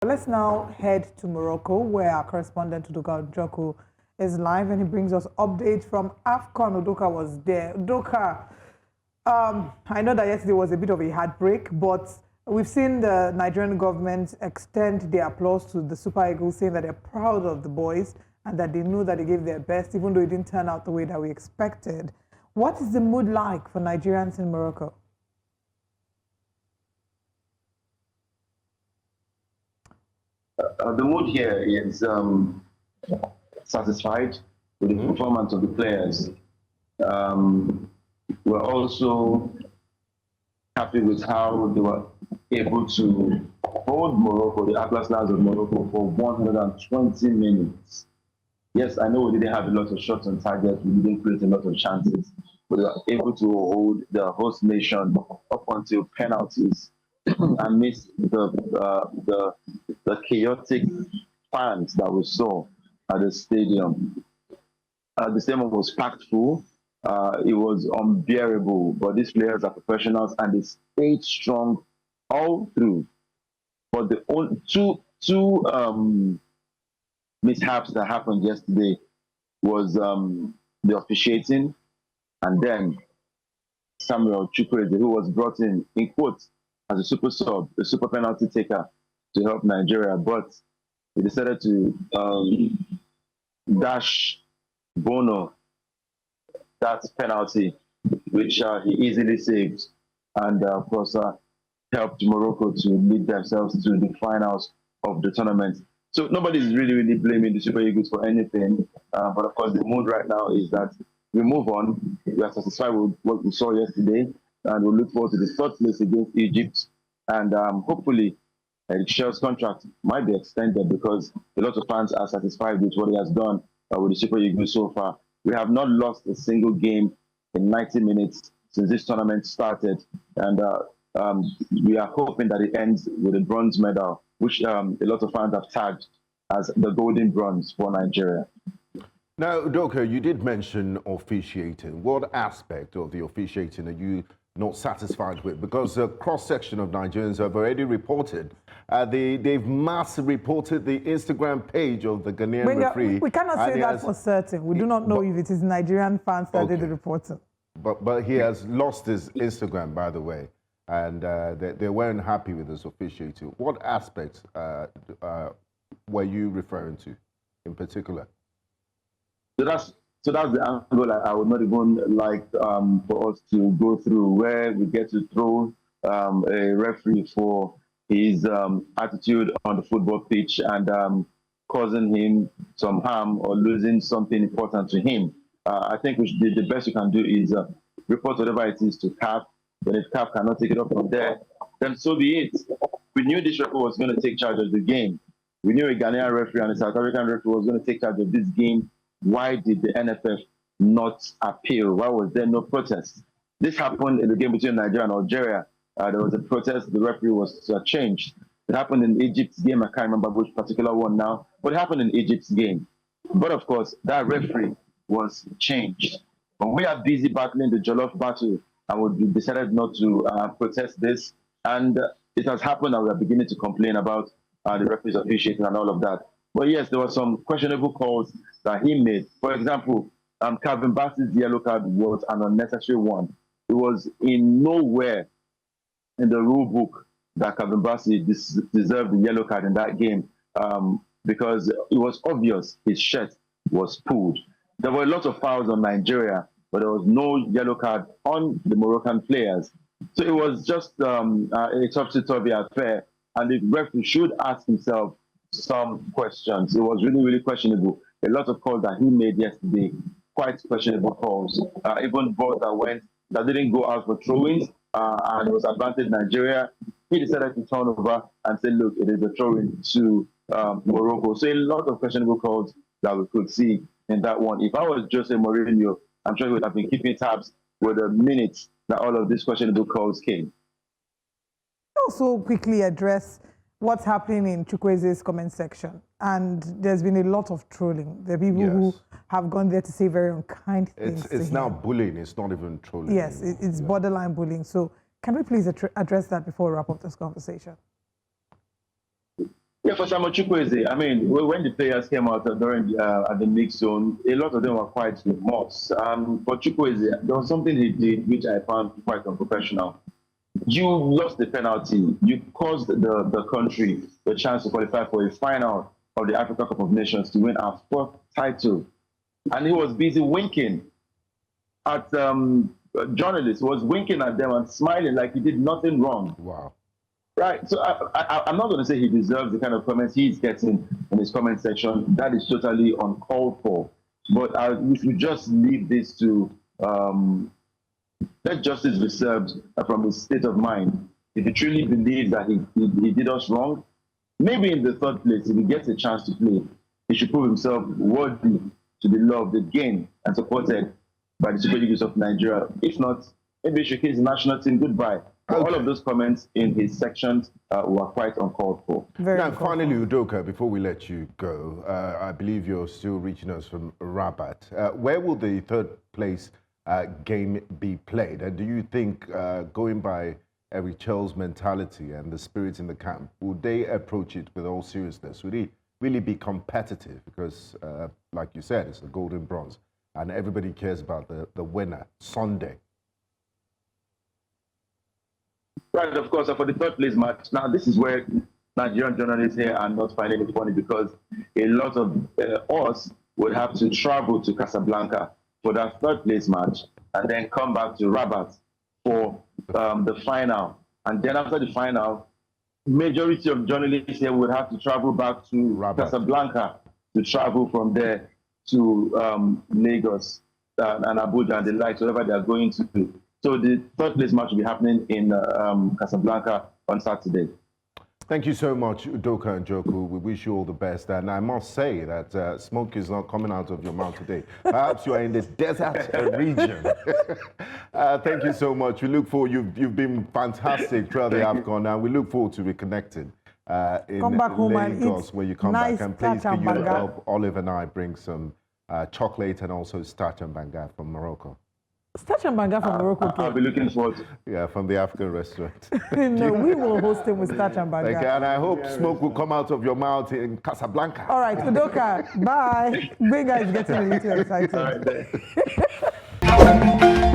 Let's now head to Morocco, where our correspondent Udoka Njoku is live, and he brings us updates from AFCON. Udoka was there. Udoka, I know that yesterday was a bit of a heartbreak, but we've seen the Nigerian government extend their applause to the Super Eagles, saying that they're proud of the boys and that they knew that they gave their best, even though it didn't turn out the way that we expected. What is the mood like for Nigerians in Morocco? The mood here is satisfied with the performance of the players. We're also happy with how they were able to hold Morocco, the Atlas Lions of Morocco, for 120 minutes. Yes, I know we didn't have a lot of shots on target, we didn't create a lot of chances, but they were able to hold the host nation up until penalties and miss the chaotic fans that we saw at the stadium. The stadium was packed full. It was unbearable, but these players are professionals and they stayed strong all through. But the only two mishaps that happened yesterday was the officiating, and then Samuel Chukwueze, who was brought in quotes, as a super sub, a super penalty taker to help Nigeria, but he decided to dash Bono that penalty, which he easily saved, and of course helped Morocco to lead themselves to the finals of the tournament. So nobody's really blaming the Super Eagles for anything, but of course the mood right now is that we move on. We are satisfied with what we saw yesterday, and we look forward to the third place against Egypt, and hopefully Shell's contract might be extended because a lot of fans are satisfied with what he has done with the Super Eagles so far. We have not lost a single game in 90 minutes since this tournament started, and we are hoping that it ends with a bronze medal, which a lot of fans have tagged as the golden bronze for Nigeria. Now, Udoka, you did mention officiating. What aspect of the officiating are you not satisfied with? Because a cross-section of Nigerians have already reported. They've mass reported the Instagram page of the Ghanaian referee. We cannot say that for certain. We do not know if it is Nigerian fans that did the reporting. But he has lost his Instagram, by the way, and they weren't happy with his officiating. What aspects were you referring to in particular? So that's the angle I would not even like for us to go through, where we get to throw a referee for his attitude on the football pitch and causing him some harm or losing something important to him. I think the best we can do is report whatever it is to CAF. But if CAF cannot take it up from there, then so be it. We knew this referee was going to take charge of the game. We knew a Ghanaian referee and a South African referee was going to take charge of this game. Why did the NFF not appeal? Why was there no protest? This happened in the game between Nigeria and Algeria. There was a protest. The referee was changed. It happened in Egypt's game. I can't remember which particular one now, but it happened in Egypt's game. But of course, that referee was changed. When we are busy battling the Jollof battle, and we decided not to protest this, and it has happened, and we are beginning to complain about the referees officiating and all of that. But yes, there were some questionable calls that he made. For example, Calvin Bassey's yellow card was an unnecessary one. It was in nowhere in the rule book that Calvin Bassey deserved the yellow card in that game because it was obvious his shirt was pulled. There were a lot of fouls on Nigeria, but there was no yellow card on the Moroccan players. So it was just a topsy-turvy affair, and the referee should ask himself some questions. It was really questionable. A lot of calls that he made yesterday, quite questionable calls. Even balls that didn't go out for throw-ins, and it was advantage Nigeria. He decided to turn over and say, look, it is a throw-in to Morocco. So a lot of questionable calls that we could see in that one. If I was Jose Mourinho, I'm sure he would have been keeping tabs with the minutes that all of these questionable calls came. Also quickly address what's happening in Chukwueze's comment section. And there's been a lot of trolling. There are people who have gone there to say very unkind things. It's now bullying. It's not even trolling. Yes, it's borderline bullying. So can we please address that before we wrap up this conversation? Yeah, for Samuel Chukwueze, I mean, when the players came out during at the mix zone, a lot of them were quite remorse. For Chukwueze, there was something he did which I found quite unprofessional. You lost the penalty. You caused the country the chance to qualify for a final of the Africa Cup of Nations to win our fourth title. And he was busy winking at journalists, was winking at them and smiling like he did nothing wrong. Wow. Right. So I'm not going to say he deserves the kind of comments he's getting in his comment section. That is totally uncalled for. But we should just leave this to let justice be served from his state of mind. If he truly believes that he did us wrong, maybe in the third place, if he gets a chance to play, he should prove himself worthy to be loved again and supported by the Super Eagles of Nigeria. If not, maybe he should kiss the national team goodbye. Okay. All of those comments in his sections were quite uncalled for. Now, finally, Udoka, before we let you go, I believe you're still reaching us from Rabat. Where will the third place game be played? And do you think, going by Eric Chell's mentality and the spirit in the camp, would they approach it with all seriousness? Would he really be competitive? Because, like you said, it's the golden bronze, and everybody cares about the winner Sunday. Right, of course, for the third place match. Now, this is where Nigerian journalists here are not finding it funny, because a lot of us would have to travel to Casablanca for that third place match and then come back to Rabat for the final. And then after the final, majority of journalists here would have to travel back to Casablanca to travel from there to Lagos and Abuja and the likes, wherever they are going to. So the third place match will be happening in Casablanca on Saturday. Thank you so much, Udoka Njoku. We wish you all the best. And I must say that smoke is not coming out of your mouth today. Perhaps you are in the desert region. Thank you so much. We look forward. You've been fantastic throughout the AFCON, and we look forward to reconnecting in come back home Lagos when you come nice back. And please, starch can and you banga. help Olive and I bring some chocolate and also starch and banga from Morocco? Starch and banga from Morocco. I'll be looking forward to Yeah, from the African restaurant. No, we will host him with starch and banga. Okay, and I hope smoke will come out of your mouth in Casablanca. All right, Udoka, bye. Big guys getting a little excited. all right,